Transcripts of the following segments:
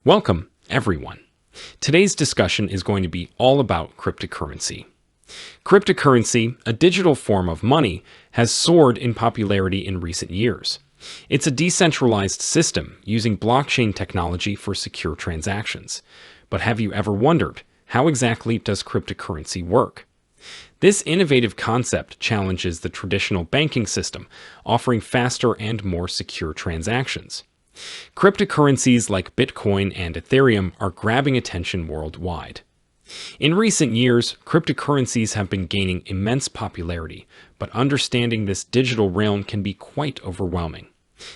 Welcome, everyone. Today's discussion is going to be all about cryptocurrency. Cryptocurrency, a digital form of money, has soared in popularity in recent years. It's a decentralized system using blockchain technology for secure transactions. But have you ever wondered, how exactly does cryptocurrency work? This innovative concept challenges the traditional banking system, offering faster and more secure transactions. Cryptocurrencies like Bitcoin and Ethereum are grabbing attention worldwide. In recent years, cryptocurrencies have been gaining immense popularity, but understanding this digital realm can be quite overwhelming.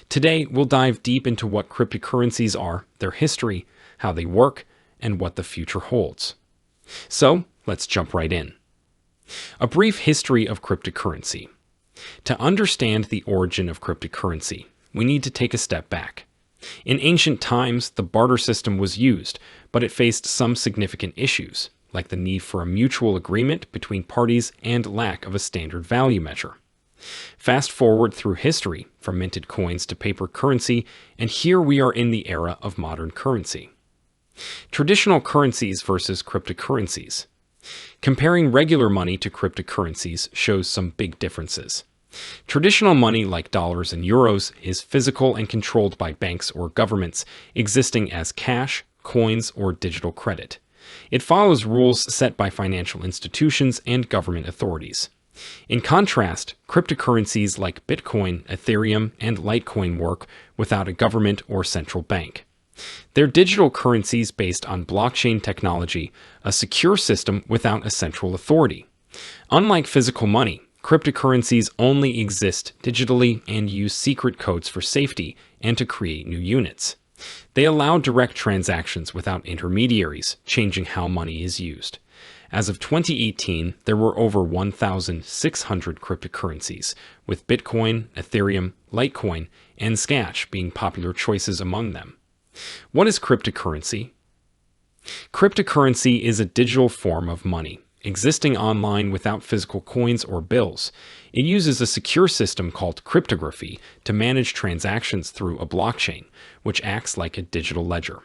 Today, we'll dive deep into what cryptocurrencies are, their history, how they work, and what the future holds. So, let's jump right in. A brief history of cryptocurrency. To understand the origin of cryptocurrency, we need to take a step back. In ancient times, the barter system was used, but it faced some significant issues, like the need for a mutual agreement between parties and lack of a standard value measure. Fast forward through history, from minted coins to paper currency, and here we are in the era of modern currency. Traditional currencies versus cryptocurrencies. Comparing regular money to cryptocurrencies shows some big differences. Traditional money like dollars and euros is physical and controlled by banks or governments, existing as cash, coins, or digital credit. It follows rules set by financial institutions and government authorities. In contrast, cryptocurrencies like Bitcoin, Ethereum, and Litecoin work without a government or central bank. They're digital currencies based on blockchain technology, a secure system without a central authority. Unlike physical money, cryptocurrencies only exist digitally and use secret codes for safety and to create new units. They allow direct transactions without intermediaries, changing how money is used. As of 2018, there were over 1,600 cryptocurrencies, with Bitcoin, Ethereum, Litecoin, and Scatch being popular choices among them. What is cryptocurrency? Cryptocurrency is a digital form of money, existing online without physical coins or bills. It uses a secure system called cryptography to manage transactions through a blockchain, which acts like a digital ledger.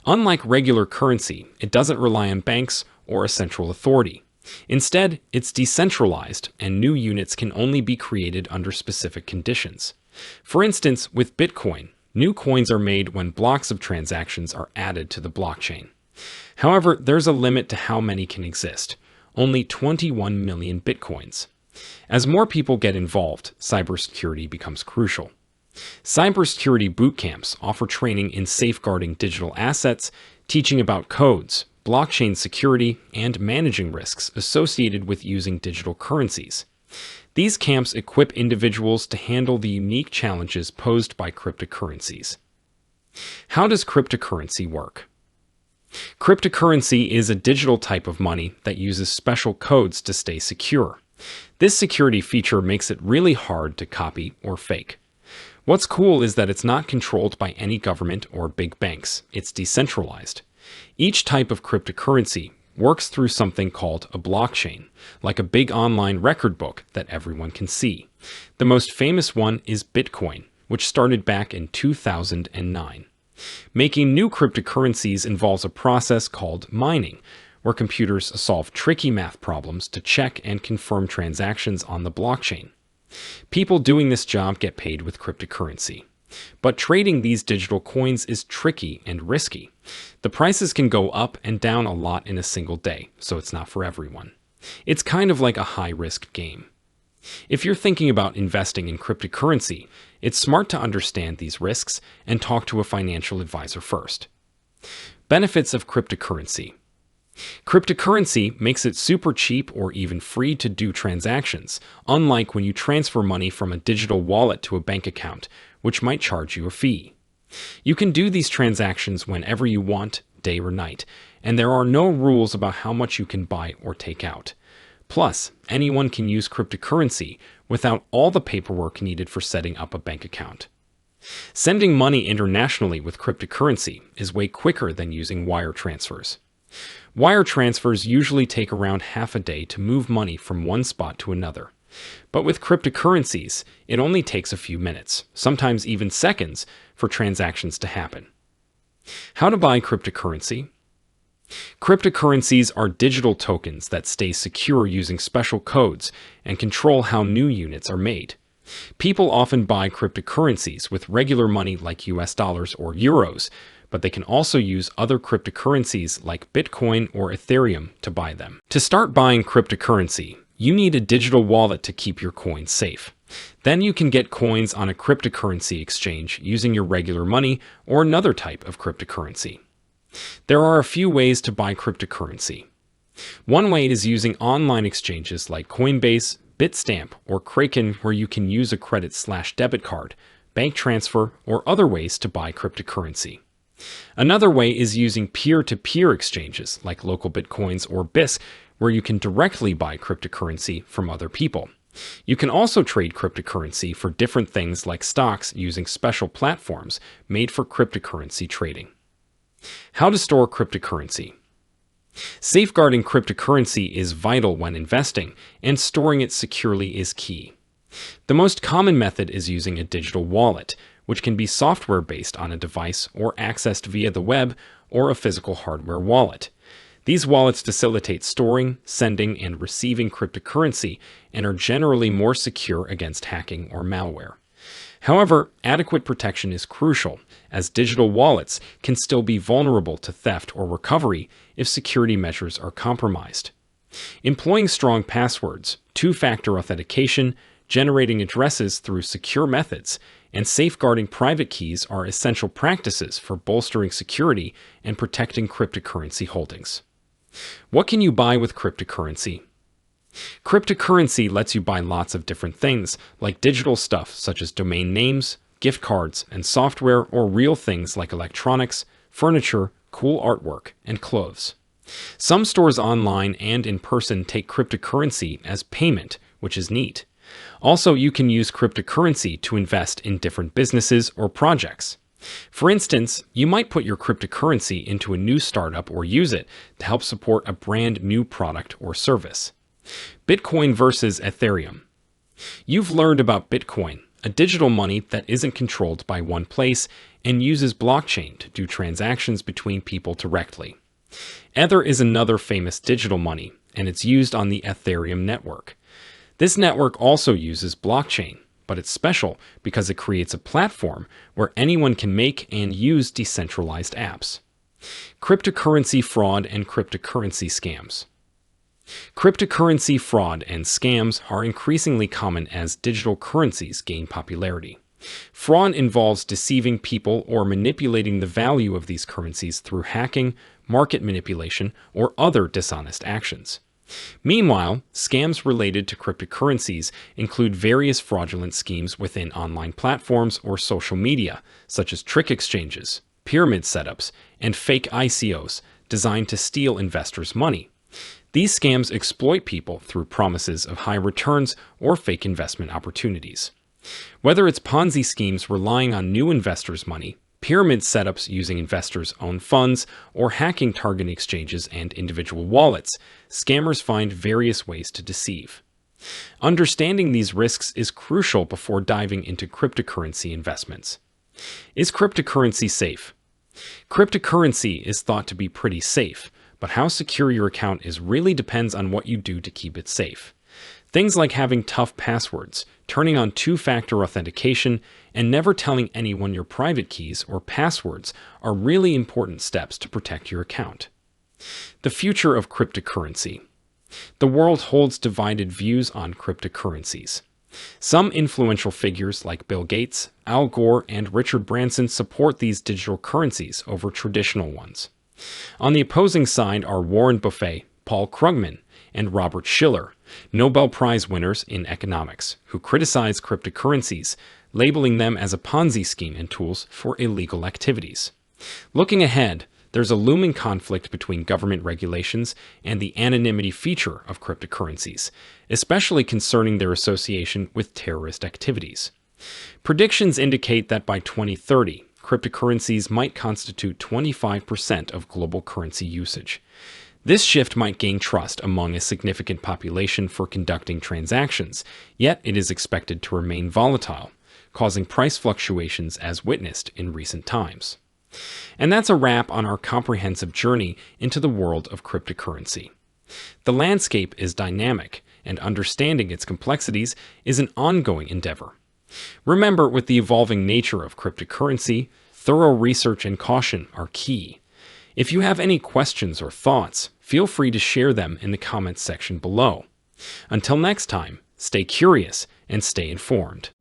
Unlike regular currency, it doesn't rely on banks or a central authority. Instead, it's decentralized, and new units can only be created under specific conditions. For instance, with Bitcoin, new coins are made when blocks of transactions are added to the blockchain. However, there's a limit to how many can exist, only 21 million bitcoins. As more people get involved, cybersecurity becomes crucial. Cybersecurity boot camps offer training in safeguarding digital assets, teaching about codes, blockchain security, and managing risks associated with using digital currencies. These camps equip individuals to handle the unique challenges posed by cryptocurrencies. How does cryptocurrency work? Cryptocurrency is a digital type of money that uses special codes to stay secure. This security feature makes it really hard to copy or fake. What's cool is that it's not controlled by any government or big banks. It's decentralized. Each type of cryptocurrency works through something called a blockchain, like a big online record book that everyone can see. The most famous one is Bitcoin, which started back in 2009. Making new cryptocurrencies involves a process called mining, where computers solve tricky math problems to check and confirm transactions on the blockchain. People doing this job get paid with cryptocurrency. But trading these digital coins is tricky and risky. The prices can go up and down a lot in a single day, so it's not for everyone. It's kind of like a high-risk game. If you're thinking about investing in cryptocurrency, it's smart to understand these risks and talk to a financial advisor first. Benefits of cryptocurrency. Cryptocurrency makes it super cheap or even free to do transactions, unlike when you transfer money from a digital wallet to a bank account, which might charge you a fee. You can do these transactions whenever you want, day or night, and there are no rules about how much you can buy or take out. Plus, anyone can use cryptocurrency without all the paperwork needed for setting up a bank account. Sending money internationally with cryptocurrency is way quicker than using wire transfers. Wire transfers usually take around half a day to move money from one spot to another. But with cryptocurrencies, it only takes a few minutes, sometimes even seconds, for transactions to happen. How to buy cryptocurrency? Cryptocurrencies are digital tokens that stay secure using special codes and control how new units are made. People often buy cryptocurrencies with regular money like US dollars or euros, but they can also use other cryptocurrencies like Bitcoin or Ethereum to buy them. To start buying cryptocurrency, you need a digital wallet to keep your coins safe. Then you can get coins on a cryptocurrency exchange using your regular money or another type of cryptocurrency. There are a few ways to buy cryptocurrency. One way is using online exchanges like Coinbase, Bitstamp, or Kraken, where you can use a credit/debit card, bank transfer, or other ways to buy cryptocurrency. Another way is using peer-to-peer exchanges like Local Bitcoins or BISC, where you can directly buy cryptocurrency from other people. You can also trade cryptocurrency for different things like stocks using special platforms made for cryptocurrency trading. How to store cryptocurrency. Safeguarding cryptocurrency is vital when investing, and storing it securely is key. The most common method is using a digital wallet, which can be software based on a device or accessed via the web or a physical hardware wallet. These wallets facilitate storing, sending, and receiving cryptocurrency and are generally more secure against hacking or malware. However, adequate protection is crucial, as digital wallets can still be vulnerable to theft or recovery if security measures are compromised. Employing strong passwords, two-factor authentication, generating addresses through secure methods, and safeguarding private keys are essential practices for bolstering security and protecting cryptocurrency holdings. What can you buy with cryptocurrency? Cryptocurrency lets you buy lots of different things, like digital stuff such as domain names, gift cards, and software, or real things like electronics, furniture, cool artwork, and clothes. Some stores online and in person take cryptocurrency as payment, which is neat. Also, you can use cryptocurrency to invest in different businesses or projects. For instance, you might put your cryptocurrency into a new startup or use it to help support a brand new product or service. Bitcoin versus Ethereum. You've learned about Bitcoin, a digital money that isn't controlled by one place and uses blockchain to do transactions between people directly. Ether is another famous digital money, and it's used on the Ethereum network. This network also uses blockchain, but it's special because it creates a platform where anyone can make and use decentralized apps. Cryptocurrency fraud and cryptocurrency scams. Cryptocurrency fraud and scams are increasingly common as digital currencies gain popularity. Fraud involves deceiving people or manipulating the value of these currencies through hacking, market manipulation, or other dishonest actions. Meanwhile, scams related to cryptocurrencies include various fraudulent schemes within online platforms or social media, such as trick exchanges, pyramid setups, and fake ICOs designed to steal investors' money. These scams exploit people through promises of high returns or fake investment opportunities. Whether it's Ponzi schemes relying on new investors' money, pyramid setups using investors' own funds, or hacking target exchanges and individual wallets, scammers find various ways to deceive. Understanding these risks is crucial before diving into cryptocurrency investments. Is cryptocurrency safe? Cryptocurrency is thought to be pretty safe, but how secure your account is really depends on what you do to keep it safe. Things like having tough passwords, turning on two-factor authentication, and never telling anyone your private keys or passwords are really important steps to protect your account. The future of cryptocurrency. The world holds divided views on cryptocurrencies. Some influential figures like Bill Gates, Al Gore, and Richard Branson support these digital currencies over traditional ones. On the opposing side are Warren Buffett, Paul Krugman, and Robert Shiller, Nobel Prize winners in economics, who criticize cryptocurrencies, labeling them as a Ponzi scheme and tools for illegal activities. Looking ahead, there's a looming conflict between government regulations and the anonymity feature of cryptocurrencies, especially concerning their association with terrorist activities. Predictions indicate that by 2030, cryptocurrencies might constitute 25% of global currency usage. This shift might gain trust among a significant population for conducting transactions, yet it is expected to remain volatile, causing price fluctuations as witnessed in recent times. And that's a wrap on our comprehensive journey into the world of cryptocurrency. The landscape is dynamic, and understanding its complexities is an ongoing endeavor. Remember, with the evolving nature of cryptocurrency, thorough research and caution are key. If you have any questions or thoughts, feel free to share them in the comments section below. Until next time, stay curious and stay informed.